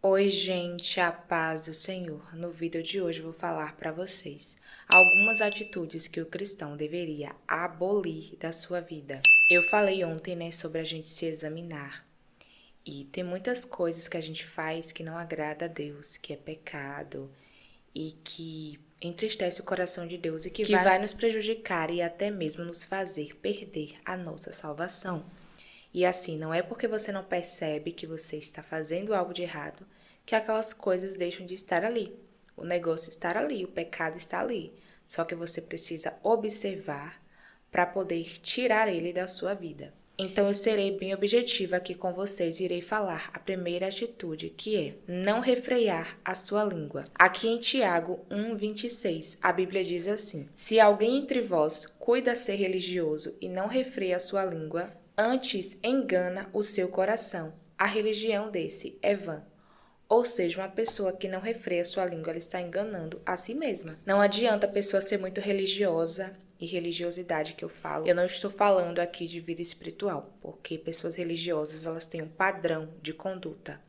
Oi, gente, a paz do Senhor. No vídeo de hoje eu vou falar para vocês algumas atitudes que o cristão deveria abolir da sua vida. Eu falei ontem, né, sobre a gente se examinar. E tem muitas coisas que a gente faz que não agrada a Deus, que é pecado e que entristece o coração de Deus e que vai nos prejudicar e até mesmo nos fazer perder a nossa salvação. E assim, não é porque você não percebe que você está fazendo algo de errado que aquelas coisas deixam de estar ali. O negócio está ali, o pecado está ali. Só que você precisa observar para poder tirar ele da sua vida. Então eu serei bem objetiva aqui com vocês e irei falar a primeira atitude, que é não refrear a sua língua. Aqui em Tiago 1:26, a Bíblia diz assim: Se alguém entre vós cuida ser religioso e não refreia a sua língua, antes engana o seu coração. A religião desse é vã. Ou seja, uma pessoa que não refreia sua língua, ela está enganando a si mesma. Não adianta a pessoa ser muito religiosa, e religiosidade que eu falo. Eu não estou falando aqui de vida espiritual, porque pessoas religiosas, elas têm um padrão de conduta.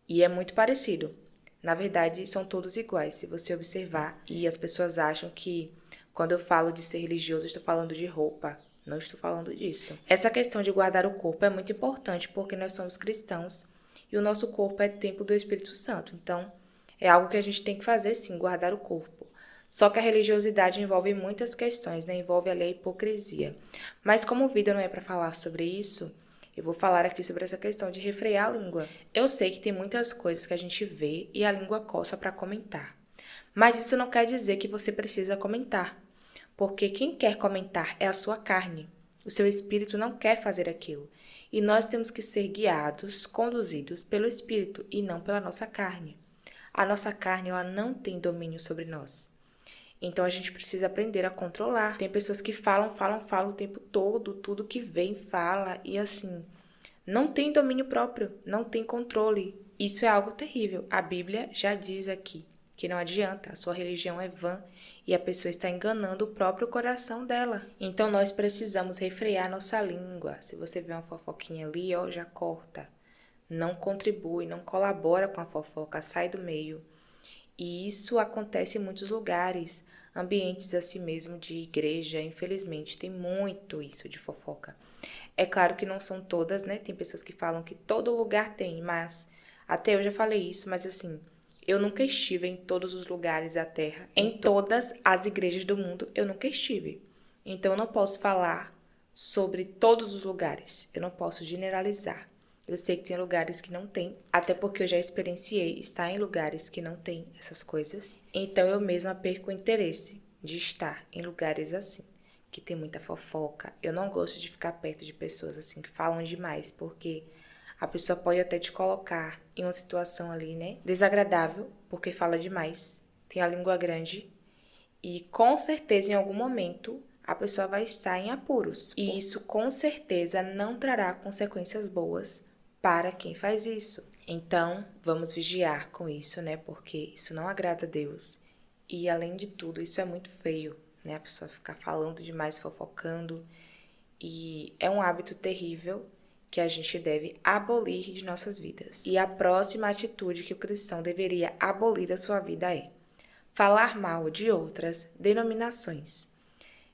E é muito parecido. Na verdade, são todos iguais, se você observar. E as pessoas acham que quando eu falo de ser religioso, eu estou falando de roupa. Não estou falando disso. Essa questão de guardar o corpo é muito importante porque nós somos cristãos e o nosso corpo é templo do Espírito Santo. Então, é algo que a gente tem que fazer sim, guardar o corpo. Só que a religiosidade envolve muitas questões, né? Envolve ali a hipocrisia. Mas como o vídeo não é para falar sobre isso, eu vou falar aqui sobre essa questão de refrear a língua. Eu sei que tem muitas coisas que a gente vê e a língua coça para comentar. Mas isso não quer dizer que você precisa comentar. Porque quem quer comentar é a sua carne. O seu espírito não quer fazer aquilo. E nós temos que ser guiados, conduzidos pelo espírito e não pela nossa carne. A nossa carne, ela não tem domínio sobre nós. Então a gente precisa aprender a controlar. Tem pessoas que falam o tempo todo, tudo que vem fala e assim, não tem domínio próprio, não tem controle. Isso é algo terrível. A Bíblia já diz aqui que não adianta, a sua religião é vã e a pessoa está enganando o próprio coração dela. Então nós precisamos refrear nossa língua. Se você vê uma fofoquinha ali, ó, já corta. Não contribui, não colabora com a fofoca, sai do meio. E isso acontece em muitos lugares, ambientes assim mesmo de igreja, infelizmente, tem muito isso de fofoca. É claro que não são todas, né? Tem pessoas que falam que todo lugar tem, mas até eu já falei isso, mas assim, eu nunca estive em todos os lugares da terra, em todas as igrejas do mundo, eu nunca estive. Então eu não posso falar sobre todos os lugares, eu não posso generalizar. Eu sei que tem lugares que não tem, até porque eu já experienciei estar em lugares que não tem essas coisas. Então eu mesma perco o interesse de estar em lugares assim, que tem muita fofoca. Eu não gosto de ficar perto de pessoas assim que falam demais, porque a pessoa pode até te colocar em uma situação ali, né, desagradável, porque fala demais, tem a língua grande e com certeza em algum momento a pessoa vai estar em apuros. E isso com certeza não trará consequências boas para quem faz isso. Então, vamos vigiar com isso, né? Porque isso não agrada a Deus. E além de tudo, isso é muito feio, né? A pessoa ficar falando demais, fofocando. E é um hábito terrível que a gente deve abolir de nossas vidas. E a próxima atitude que o cristão deveria abolir da sua vida é falar mal de outras denominações.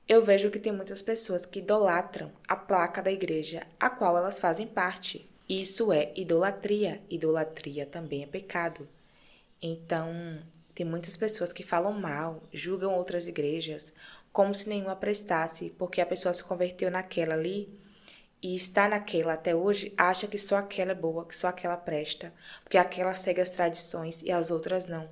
Eu vejo que tem muitas pessoas que idolatram a placa da igreja a qual elas fazem parte. Isso é idolatria. Idolatria também é pecado. Então, tem muitas pessoas que falam mal, julgam outras igrejas, como se nenhuma prestasse, porque a pessoa se converteu naquela ali e está naquela até hoje, acha que só aquela é boa, que só aquela presta, porque aquela segue as tradições e as outras não.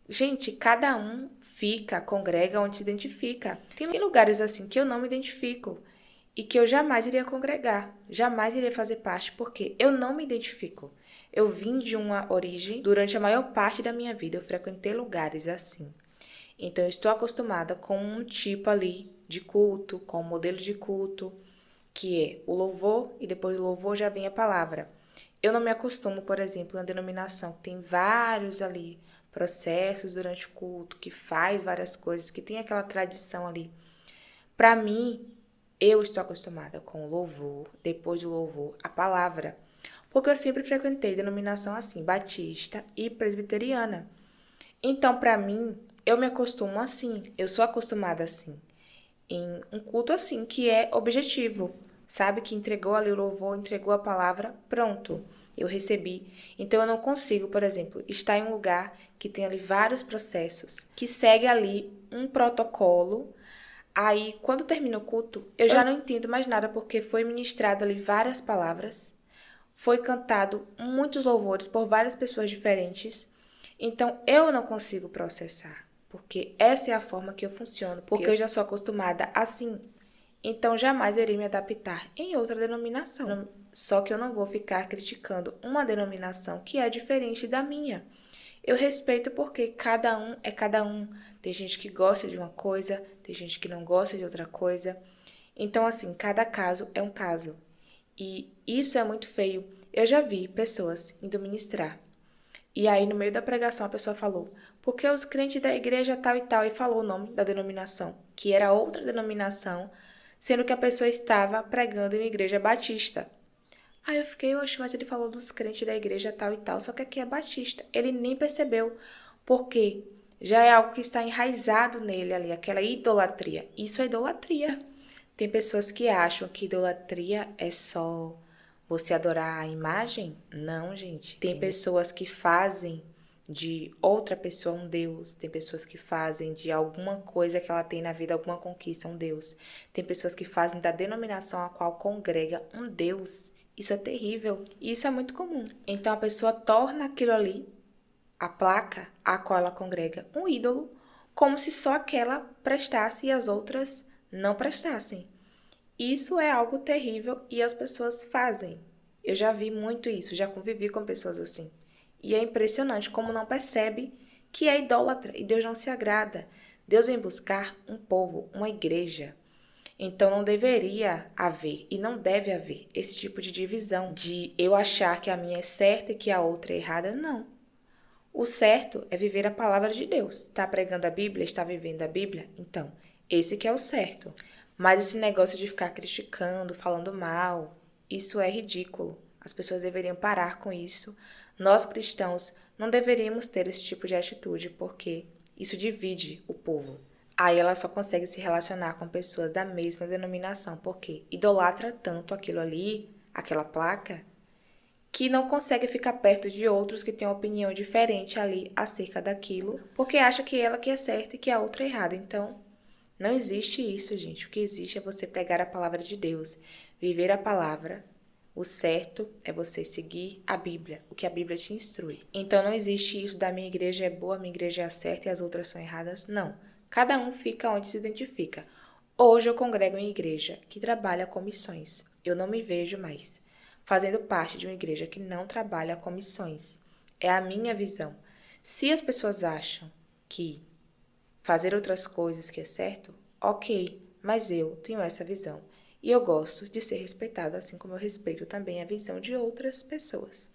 Gente, cada um fica, congrega onde se identifica. Tem lugares assim que eu não me identifico e que eu jamais iria congregar, jamais iria fazer parte, porque eu não me identifico. Eu vim de uma origem, durante a maior parte da minha vida, eu frequentei lugares assim. Então, eu estou acostumada com um tipo ali de culto, com um modelo de culto, que é o louvor e depois do louvor já vem a palavra. Eu não me acostumo, por exemplo, na denominação que tem vários ali processos durante o culto, que faz várias coisas, que tem aquela tradição ali. Para mim, eu estou acostumada com o louvor, depois do louvor, a palavra. porque eu sempre frequentei denominação assim, batista e presbiteriana. Então, para mim, eu me acostumo assim, eu sou acostumada assim, em um culto assim, que é objetivo, sabe? Que entregou ali o louvor, entregou a palavra, pronto, eu recebi. Então, eu não consigo, por exemplo, estar em um lugar que tem ali vários processos, que segue ali um protocolo. Aí, quando termina o culto, eu já não entendo mais nada, porque foi ministrado ali várias palavras, foi cantado muitos louvores por várias pessoas diferentes. Então, eu não consigo processar, porque essa é a forma que eu funciono, porque eu já sou acostumada assim. Então, jamais eu irei me adaptar em outra denominação. Só que eu não vou ficar criticando uma denominação que é diferente da minha. Eu respeito porque cada um é cada um. Tem gente que gosta de uma coisa, tem gente que não gosta de outra coisa. Então, assim, cada caso é um caso. E isso é muito feio. Eu já vi pessoas indo ministrar. E aí, no meio da pregação, a pessoa falou: porque os crentes da igreja tal e tal, e falou o nome da denominação, que era outra denominação, sendo que a pessoa estava pregando em uma igreja batista. Aí eu fiquei, oxe, mas ele falou dos crentes da igreja tal e tal, só que aqui é batista. Ele nem percebeu, porque já é algo que está enraizado nele ali, aquela idolatria. Isso é idolatria. Tem pessoas que acham que idolatria é só você adorar a imagem. Não, gente. Tem pessoas que fazem de outra pessoa um Deus. Tem pessoas que fazem de alguma coisa que ela tem na vida, alguma conquista, um Deus. Tem pessoas que fazem da denominação a qual congrega um Deus. Isso é terrível e isso é muito comum. Então a pessoa torna aquilo ali, a placa a qual ela congrega, um ídolo, como se só aquela prestasse e as outras não prestassem. Isso é algo terrível e as pessoas fazem. Eu já vi muito isso, já convivi com pessoas assim. E é impressionante como não percebe que é idólatra e Deus não se agrada. Deus vem buscar um povo, uma igreja. Então não deveria haver e não deve haver esse tipo de divisão de eu achar que a minha é certa e que a outra é errada. Não. O certo é viver a palavra de Deus. Está pregando a Bíblia? Está vivendo a Bíblia? Então, esse que é o certo. Mas esse negócio de ficar criticando, falando mal, isso é ridículo. As pessoas deveriam parar com isso. Nós cristãos não deveríamos ter esse tipo de atitude, porque isso divide o povo. Aí ela só consegue se relacionar com pessoas da mesma denominação, porque idolatra tanto aquilo ali, aquela placa, que não consegue ficar perto de outros que têm uma opinião diferente ali acerca daquilo, porque acha que ela que é certa e que a outra é errada. Então, não existe isso, gente. O que existe é você pregar a palavra de Deus, viver a palavra. O certo é você seguir a Bíblia, o que a Bíblia te instrui. Então, não existe isso da minha igreja é boa, minha igreja é a certa e as outras são erradas. Não. Cada um fica onde se identifica. Hoje eu congrego em igreja que trabalha com missões. Eu não me vejo mais fazendo parte de uma igreja que não trabalha com missões. É a minha visão. Se as pessoas acham que fazer outras coisas que é certo, ok, mas eu tenho essa visão. E eu gosto de ser respeitada, assim como eu respeito também a visão de outras pessoas.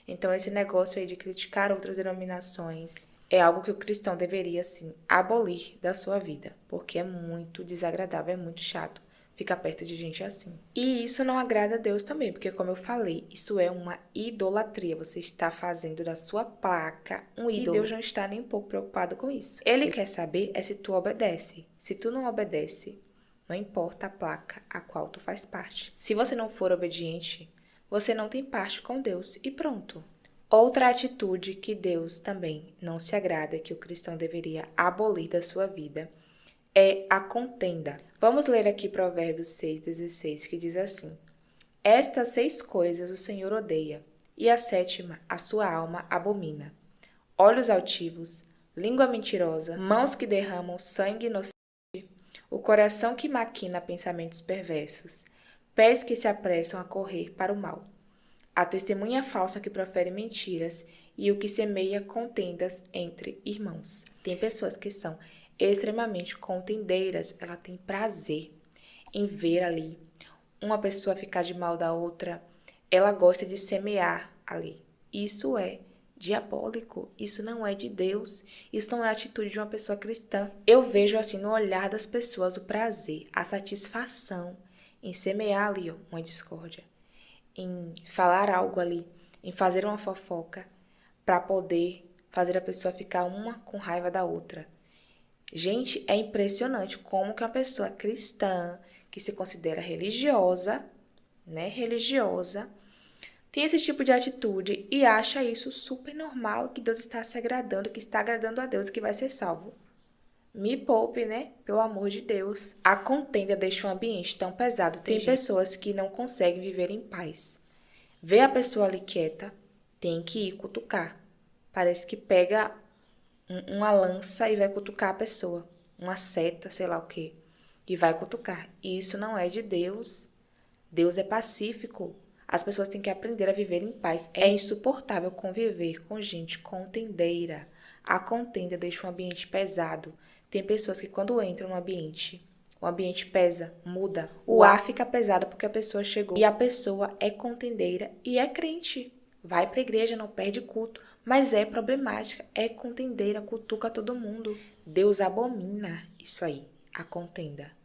Então, esse negócio aí de criticar outras denominações é algo que o cristão deveria, sim, abolir da sua vida, porque é muito desagradável, é muito chato ficar perto de gente assim. E isso não agrada a Deus também, porque, como eu falei, isso é uma idolatria. Você está fazendo da sua placa um ídolo. E Deus não está nem um pouco preocupado com isso. Ele quer saber é se tu obedece. Se tu não obedece, não importa a placa a qual tu faz parte. Se você não for obediente, você não tem parte com Deus e pronto. Outra atitude que Deus também não se agrada, que o cristão deveria abolir da sua vida, é a contenda. Vamos ler aqui Provérbios 6,16, que diz assim: Estas 6 coisas o Senhor odeia, e a 7ª a sua alma abomina: olhos altivos, língua mentirosa, mãos que derramam sangue inocente, o coração que maquina pensamentos perversos, pés que se apressam a correr para o mal, a testemunha falsa que profere mentiras e o que semeia contendas entre irmãos. Tem pessoas que são extremamente contendeiras, ela tem prazer em ver ali uma pessoa ficar de mal da outra, ela gosta de semear ali. Isso é diabólico, isso não é de Deus, isso não é a atitude de uma pessoa cristã. Eu vejo assim no olhar das pessoas o prazer, a satisfação em semear ali uma discórdia. em falar algo ali, em fazer uma fofoca, para poder fazer a pessoa ficar uma com raiva da outra. Gente, é impressionante como que uma pessoa cristã, que se considera religiosa, né, religiosa, tem esse tipo de atitude e acha isso super normal, que Deus está se agradando, que está agradando a Deus e que vai ser salvo. Me poupe, né? Pelo amor de Deus. A contenda deixa um ambiente tão pesado. Tem pessoas que não conseguem viver em paz. Vê a pessoa ali quieta, tem que ir cutucar. Parece que pega uma lança e vai cutucar a pessoa. Uma seta, sei lá o quê. E vai cutucar. E isso não é de Deus. Deus é pacífico. As pessoas têm que aprender a viver em paz. É insuportável conviver com gente contendeira. A contenda deixa um ambiente pesado. Tem pessoas que quando entram no ambiente, o ambiente pesa, muda. O ar fica pesado porque a pessoa chegou. E a pessoa é contendeira e é crente. Vai para a igreja, não perde culto. Mas é problemática, é contendeira, cutuca todo mundo. Deus abomina isso aí, a contenda.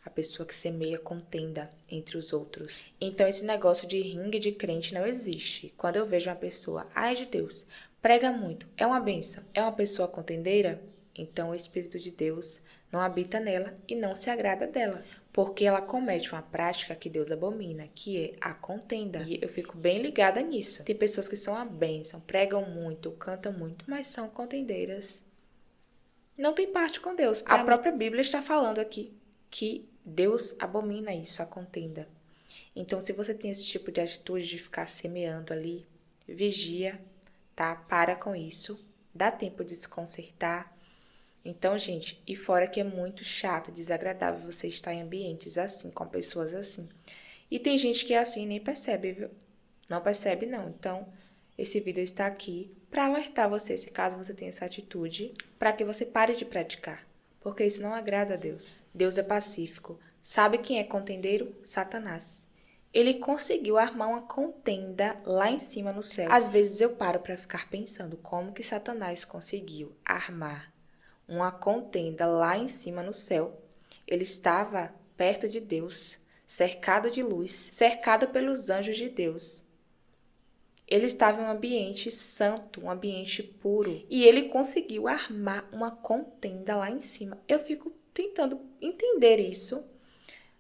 A pessoa que semeia contenda entre os outros. Então esse negócio de ringue de crente não existe. Quando eu vejo uma pessoa, ai de Deus, prega muito, é uma bênção, é uma pessoa contendeira, então o Espírito de Deus não habita nela e não se agrada dela. Porque ela comete uma prática que Deus abomina, que é a contenda. E eu fico bem ligada nisso. Tem pessoas que são a bênção, pregam muito, cantam muito, mas são contendeiras. Não tem parte com Deus. A própria Bíblia está falando aqui que Deus abomina isso, a contenda. Então, se você tem esse tipo de atitude de ficar semeando ali, vigia, tá? Para com isso. Dá tempo de se consertar. Então, gente, e fora que é muito chato, desagradável você estar em ambientes assim, com pessoas assim. E tem gente que é assim e nem percebe, viu? Não percebe, não. Então, esse vídeo está aqui para alertar você, se caso você tenha essa atitude, para que você pare de praticar. Porque isso não agrada a Deus. Deus é pacífico. Sabe quem é contendeiro? Satanás. Ele conseguiu armar uma contenda lá em cima no céu. Às vezes eu paro para ficar pensando como que Satanás conseguiu armar uma contenda lá em cima no céu. Ele estava perto de Deus, cercado de luz, cercado pelos anjos de Deus. Ele estava em um ambiente santo, um ambiente puro. E ele conseguiu armar uma contenda lá em cima. Eu fico tentando entender isso.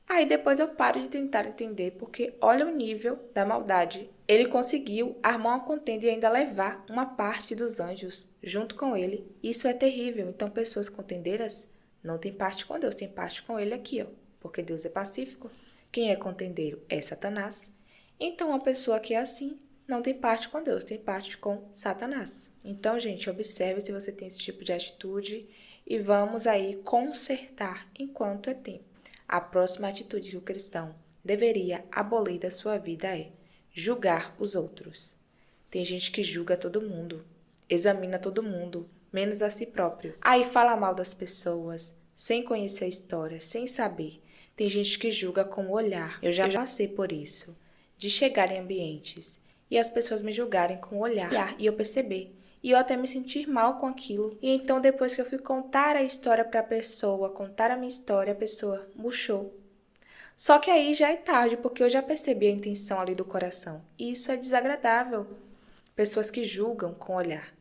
Aí depois eu paro de tentar entender, porque olha o nível da maldade. Ele conseguiu armar uma contenda e ainda levar uma parte dos anjos junto com ele. Isso é terrível. Então pessoas contendeiras não têm parte com Deus, tem parte com ele aqui, ó. Porque Deus é pacífico. Quem é contendeiro é Satanás. Então uma pessoa que é assim não tem parte com Deus, tem parte com Satanás. Então, gente, observe se você tem esse tipo de atitude e vamos aí consertar enquanto é tempo. A próxima atitude que o cristão deveria abolir da sua vida é julgar os outros. Tem gente que julga todo mundo, examina todo mundo, menos a si próprio. Aí fala mal das pessoas, sem conhecer a história, sem saber. Tem gente que julga com o olhar. Eu já passei por isso, de chegar em ambientes e as pessoas me julgarem com o olhar e eu perceber. E eu até me sentir mal com aquilo. E então, depois que eu fui contar a história para a pessoa, contar a minha história, a pessoa murchou. Só que aí já é tarde, porque eu já percebi a intenção ali do coração. E isso é desagradável. Pessoas que julgam com o olhar.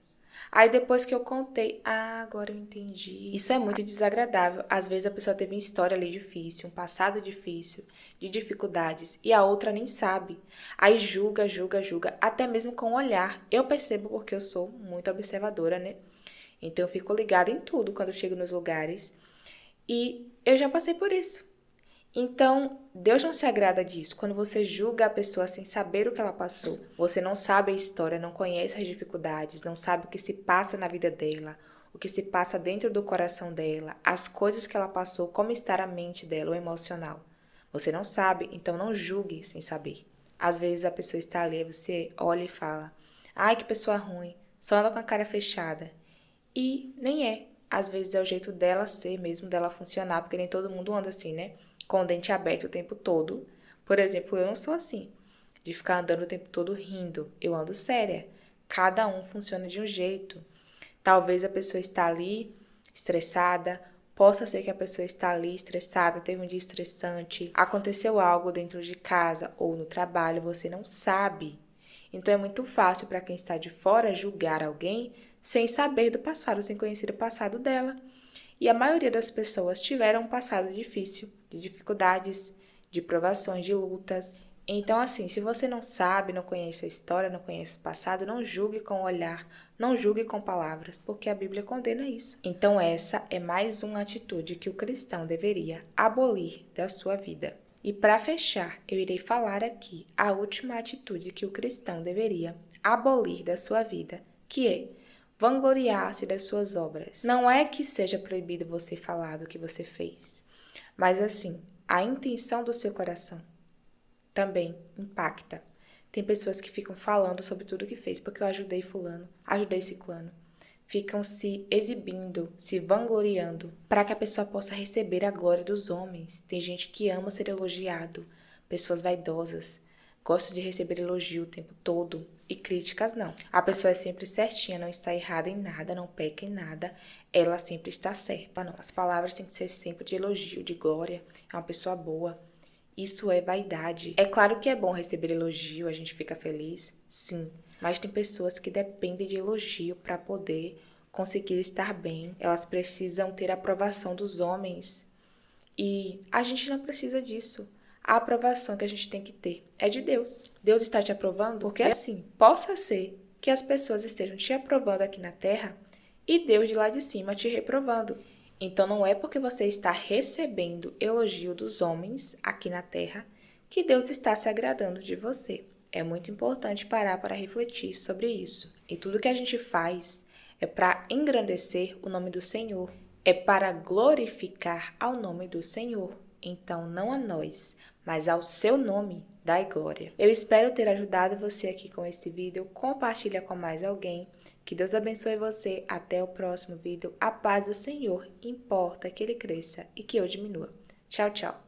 Aí depois que eu contei, agora eu entendi. Isso é muito desagradável. Às vezes a pessoa teve uma história ali difícil, um passado difícil, de dificuldades, e a outra nem sabe. Aí julga, julga, julga, até mesmo com o olhar. Eu percebo porque eu sou muito observadora, né? Então eu fico ligada em tudo quando eu chego nos lugares. E eu já passei por isso. Então, Deus não se agrada disso. Quando você julga a pessoa sem saber o que ela passou, você não sabe a história, não conhece as dificuldades, não sabe o que se passa na vida dela, o que se passa dentro do coração dela, as coisas que ela passou, como está a mente dela, o emocional. Você não sabe, então não julgue sem saber. Às vezes a pessoa está ali, você olha e fala, ai, que pessoa ruim, só anda com a cara fechada. E nem é. Às vezes é o jeito dela ser mesmo, dela funcionar, porque nem todo mundo anda assim, né? Com o dente aberto o tempo todo. Por exemplo, eu não sou assim, de ficar andando o tempo todo rindo. Eu ando séria. Cada um funciona de um jeito. Talvez a pessoa está ali, estressada, Possa ser que a pessoa está ali estressada, teve um dia estressante, aconteceu algo dentro de casa ou no trabalho, você não sabe. Então é muito fácil para quem está de fora julgar alguém sem saber do passado, sem conhecer o passado dela. E a maioria das pessoas tiveram um passado difícil, de dificuldades, de provações, de lutas. Então, assim, se você não sabe, não conhece a história, não conhece o passado, não julgue com o olhar, não julgue com palavras, porque a Bíblia condena isso. Então, essa é mais uma atitude que o cristão deveria abolir da sua vida. E para fechar, eu irei falar aqui a última atitude que o cristão deveria abolir da sua vida, que é vangloriar-se das suas obras. Não é que seja proibido você falar do que você fez, mas assim, a intenção do seu coração também impacta. Tem pessoas que ficam falando sobre tudo que fez, porque eu ajudei fulano, ajudei ciclano. Ficam se exibindo, se vangloriando, para que a pessoa possa receber a glória dos homens. Tem gente que ama ser elogiado, pessoas vaidosas, gostam de receber elogio o tempo todo, e críticas não. A pessoa é sempre certinha, não está errada em nada, não peca em nada, ela sempre está certa. Não, as palavras têm que ser sempre de elogio, de glória, é uma pessoa boa. Isso é vaidade. É claro que é bom receber elogio, a gente fica feliz, sim. Mas tem pessoas que dependem de elogio para poder conseguir estar bem. Elas precisam ter a aprovação dos homens. E a gente não precisa disso. A aprovação que a gente tem que ter é de Deus. Deus está te aprovando porque assim, possa ser que as pessoas estejam te aprovando aqui na terra e Deus de lá de cima te reprovando. Então não é porque você está recebendo elogio dos homens aqui na terra que Deus está se agradando de você. É muito importante parar para refletir sobre isso. E tudo que a gente faz é para engrandecer o nome do Senhor, é para glorificar ao nome do Senhor. Então não a nós, mas ao seu nome dai glória. Eu espero ter ajudado você aqui com esse vídeo. Compartilha com mais alguém. Que Deus abençoe você. Até o próximo vídeo. A paz do Senhor importa que ele cresça e que eu diminua. Tchau, tchau.